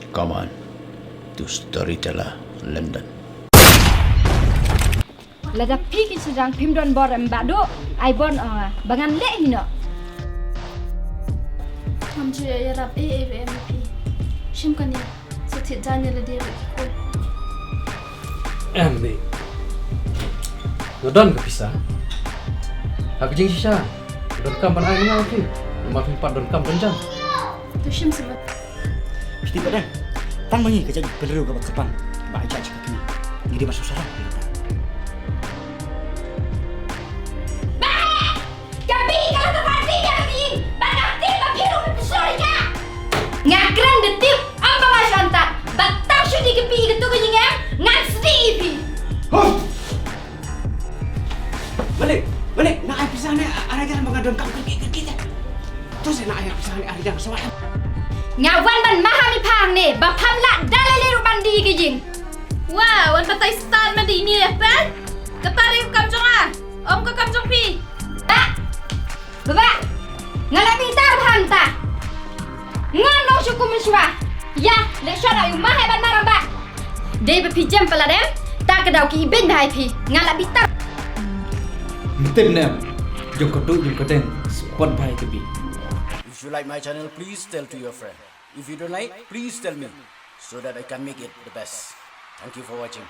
Come on to Storyteller London. Lada pigi sedang pimdon borem bado ai bon bangan le hino. Hamju ya rap AFMP. Shimkan ya. Sethi janya le dia ko. Ambe. Nodon ke pisah. Aku jing sisa. Don kam pan ai ngau ki. Makin pat don kam donjang. Tu shim sebab. Mesti badan. Tan mangi kerja perlu ke Jepang. Ba aja cakap ni. Ini masuk sarang kita. Kapi kalau terpati ya kapi. Banyak tim bapiru episodenya. Ngakran detik apa masyanta. Batang syudi kapi gitu kenyingnya. Ngan Stevie. Balik. Nak air pisang ni ada jalan mengadon kau ke kita. Terus nak air pisang ni ada jalan sama. Ngawan ban mahami pang ni. Bapam la dalaliru bandi kejing. Wah, wan batai stan mandi ni ya, Pan. Ketarik kamjong ah. Om ke kamjong pi. Baba. Ngalabi tar pam ta. Ngano syukur meswa. Ya, le syara yu mahe ban maramba. Dei be pijam peladem. Ta kedau ki ibin bahai pi. Ngalabi tar. Meten nam. Jom koduk jom kodeng. Spot bahai kebi. If you like my channel, please tell to your friend. If you don't like, please tell me so that I can make it the best. Thank you for watching.